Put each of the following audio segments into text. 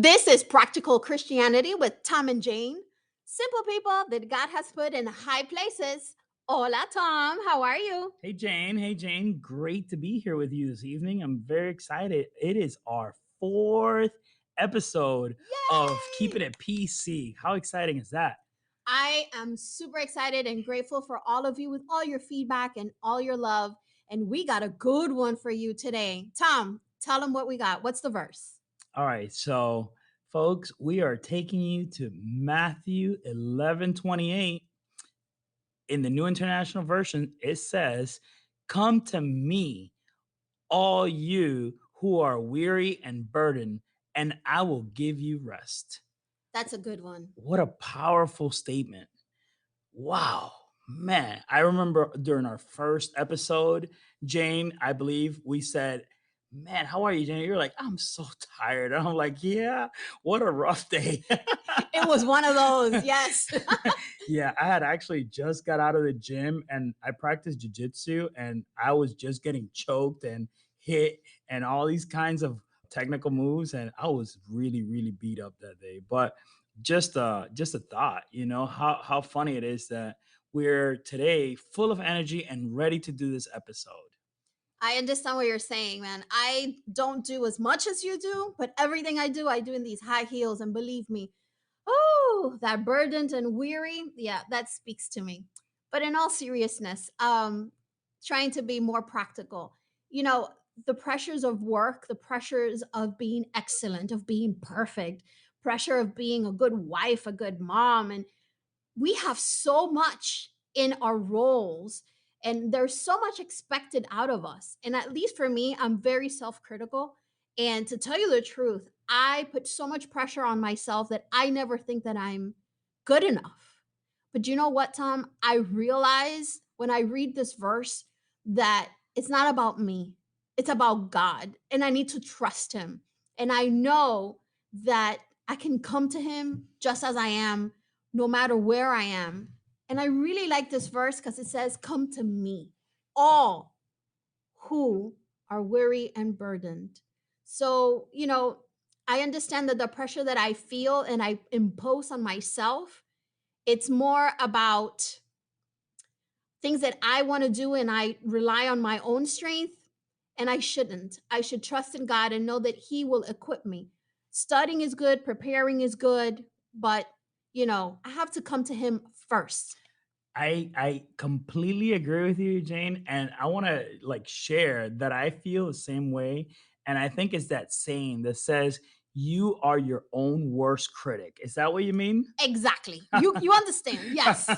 This is Practical Christianity with Tom and Jane. Simple people that God has put in high places. Hola, Tom. How are you? Hey Jane, hey Jane, great to be here with you this evening. I'm very excited. It is our fourth episode of Keeping Yay! It PC. How exciting is that? I am super excited and grateful for all of you with all your feedback and all your love. And we got a good one for you today. Tom, tell them what we got. What's the verse? All right, so folks, we are taking you to Matthew 11:28. In the New International Version, it says, "Come to me, all you who are weary and burdened, and I will give you rest." That's a good one. What a powerful statement. Wow, man. I remember during our first episode, Jane, I believe we said, "Man, how are you, Jane?" You're like, "I'm so tired." And I'm like, "Yeah, what a rough day." It was one of those. Yes. Yeah, I had actually just got out of the gym and I practiced jujitsu and I was just getting choked and hit and all these kinds of technical moves. And I was really, really beat up that day. But just a thought, how funny it is that we're today full of energy and ready to do this episode. I understand what you're saying, man. I don't do as much as you do, but everything I do in these high heels. And believe me, oh, that burdened and weary, yeah, that speaks to me. But in all seriousness, trying to be more practical, you know, the pressures of work, the pressures of being excellent, of being perfect, pressure of being a good wife, a good mom, and we have so much in our roles and there's so much expected out of us. And at least for me, I'm very self-critical. And to tell you the truth, I put so much pressure on myself that I never think that I'm good enough. But you know what, Tom? I realize when I read this verse that it's not about me. It's about God. And I need to trust him. And I know that I can come to him just as I am no matter where I am. And I really like this verse because it says, "Come to me, all who are weary and burdened." So, I understand that the pressure that I feel and I impose on myself, it's more about things that I want to do and I rely on my own strength. And I shouldn't. I should trust in God and know that He will equip me. Studying is good, preparing is good, but I have to come to Him first. I completely agree with you, Jane, and I want to share that I feel the same way, and I think it's that saying that says you are your own worst critic. Is that what you mean? Exactly. You understand. Yes.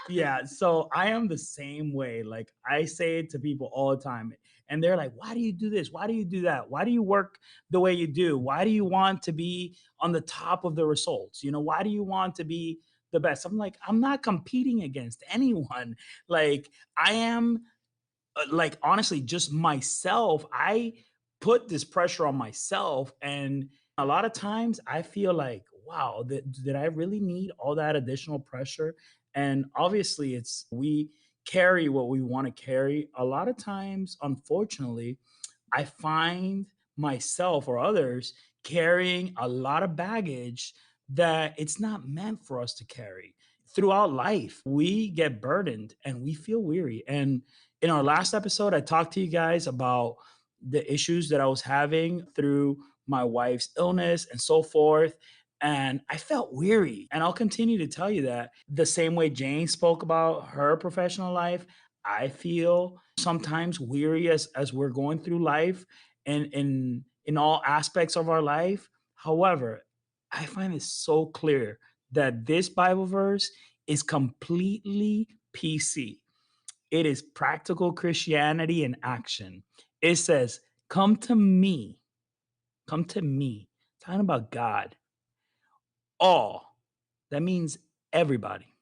Yeah, so I am the same way. Like I say it to people all the time, and they're like, "Why do you do this? Why do you do that? Why do you work the way you do? Why do you want to be on the top of the results? Why do you want to be the best?" I'm like, "I'm not competing against anyone. Like I am like honestly just myself. I put this pressure on myself and a lot of times I feel like, wow, did I really need all that additional pressure? And obviously it's we carry what we want to carry. A lot of times, unfortunately, I find myself or others carrying a lot of baggage that it's not meant for us to carry. Throughout life, we get burdened and we feel weary. And in our last episode, I talked to you guys about the issues that I was having through my wife's illness and so forth. And I felt weary. And I'll continue to tell you that the same way Jane spoke about her professional life, I feel sometimes weary as we're going through life and in all aspects of our life. However, I find it so clear that this Bible verse is completely PC. It is practical Christianity in action. It says, "Come to me, come to me." Talking about God. All. That means everybody.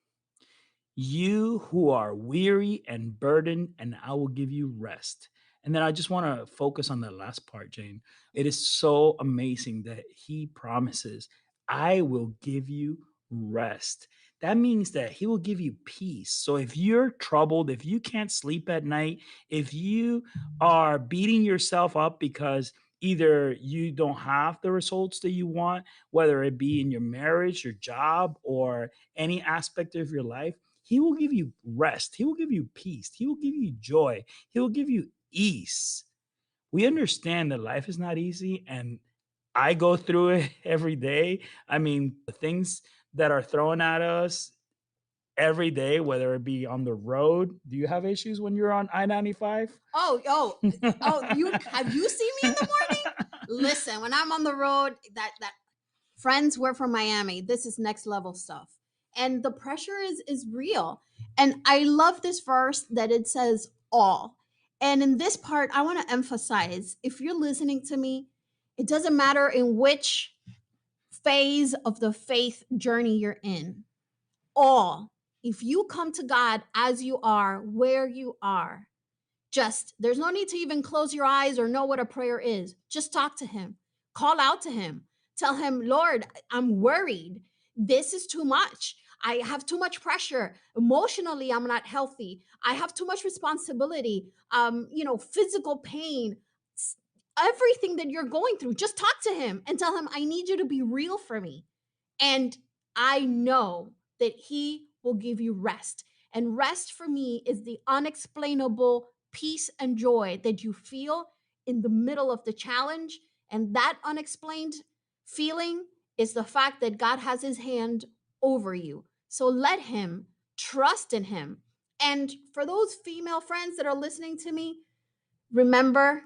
"You who are weary and burdened, and I will give you rest." And then I just want to focus on that last part, Jane. It is so amazing that he promises, "I will give you rest." That means that he will give you peace. So if you're troubled, if you can't sleep at night, if you are beating yourself up because either you don't have the results that you want, whether it be in your marriage, your job, or any aspect of your life, he will give you rest. He will give you peace. He will give you joy. He will give you ease. We understand that life is not easy, and I go through it every day. I mean, the things that are thrown at us every day, whether it be on the road. Do you have issues when you're on I-95? Oh, oh, oh, you have you seen me in the morning? Listen, when I'm on the road, that friends we're from Miami. This is next level stuff. And the pressure is real. And I love this verse that it says all. And in this part, I want to emphasize, if you're listening to me, it doesn't matter in which phase of the faith journey you're in. All. If you come to God as you are, where you are, just there's no need to even close your eyes or know what a prayer is. Just talk to him. Call out to him. Tell him, Lord, I'm worried. This is too much. I have too much pressure. Emotionally, I'm not healthy. I have too much responsibility. Physical pain. Everything that you're going through. Just talk to him and tell him, I need you to be real for me. And I know that he will give you rest. And rest for me is the unexplainable peace and joy that you feel in the middle of the challenge. And that unexplained feeling is the fact that God has his hand over you. So let him trust in him. And for those female friends that are listening to me, remember,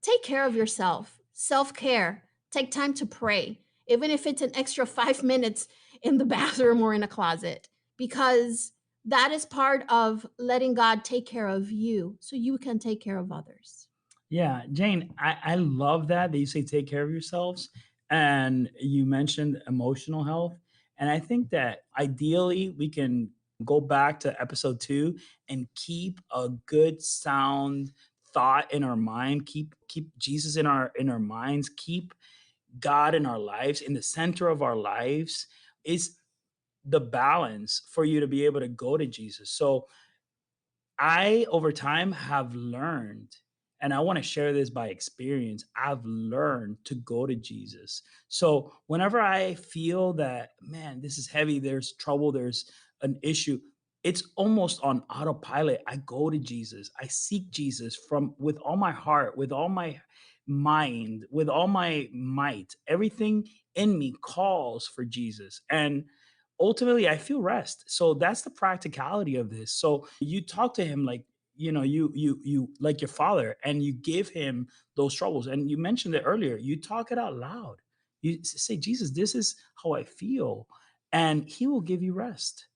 take care of yourself. Self care. Take time to pray, even if it's an extra 5 minutes in the bathroom or in a closet, because that is part of letting God take care of you so you can take care of others. Yeah, Jane, I love that you say take care of yourselves. And you mentioned emotional health. And I think that ideally we can go back to episode 2 and keep a good sound thought in our mind, keep Jesus in our minds, keep God in our lives, in the center of our lives is the balance for you to be able to go to Jesus. So I, over time, have learned, and I want to share this by experience. I've learned to go to Jesus. So whenever I feel that, man, this is heavy, there's trouble, there's an issue, it's almost on autopilot. I go to Jesus. I seek Jesus from with all my heart, with all my mind, with all my might. Everything in me calls for Jesus. And ultimately I feel rest. So that's the practicality of this. So you talk to him like, you like your father, and you give him those troubles. And you mentioned it earlier. You talk it out loud. Say, Jesus, this is how I feel, and he will give you rest.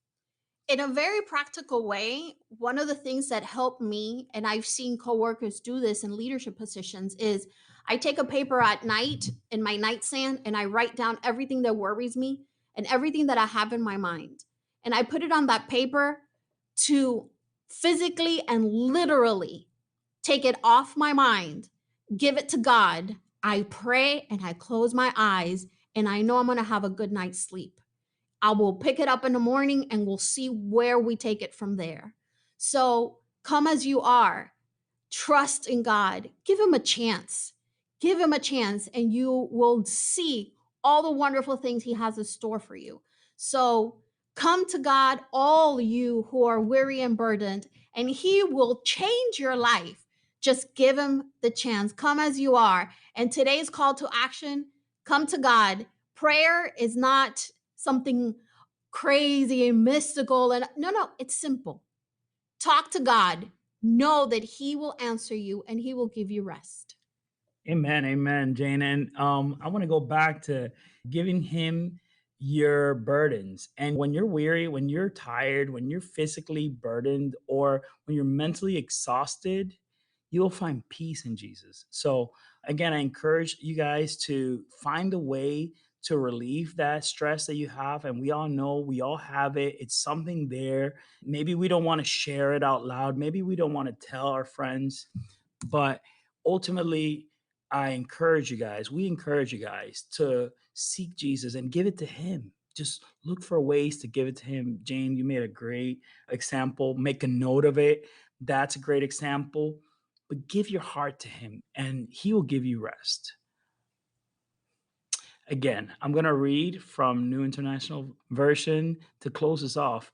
In a very practical way, one of the things that helped me, and I've seen coworkers do this in leadership positions, is I take a paper at night in my nightstand and I write down everything that worries me and everything that I have in my mind. And I put it on that paper to physically and literally take it off my mind, give it to God. I pray and I close my eyes, and I know I'm going to have a good night's sleep. I will pick it up in the morning and we'll see where we take it from there. So come as you are, trust in God, give him a chance. Give him a chance, and you will see all the wonderful things he has in store for you. So come to God, all you who are weary and burdened, and he will change your life. Just give him the chance. Come as you are. And today's call to action, come to God. Prayer is not something crazy and mystical, and no, it's simple. Talk to God. Know that he will answer you and he will give you rest. Amen, amen, Jane. And I want to go back to giving him your burdens. And when you're weary, when you're tired, when you're physically burdened, or when you're mentally exhausted, you'll find peace in Jesus. So again, I encourage you guys to find a way to relieve that stress that you have. And we all know we all have it. It's something there. Maybe we don't want to share it out loud. Maybe we don't want to tell our friends, but ultimately, we encourage you guys to seek Jesus and give it to him. Just look for ways to give it to him. Jane, you made a great example. Make a note of it. That's a great example. but give your heart to Him and He will give you rest. Again, I'm going to read from New International Version to close us off.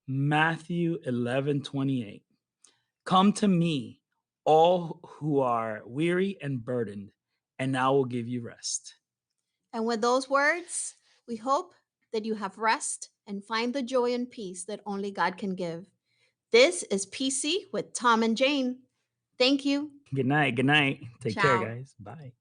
Matthew 11:28. Come to me, all who are weary and burdened, and I will give you rest. And with those words, we hope that you have rest and find the joy and peace that only God can give. This is PC with Tom and Jane. Thank you. Good night. Good night. Take care, Ciao. guys. Bye.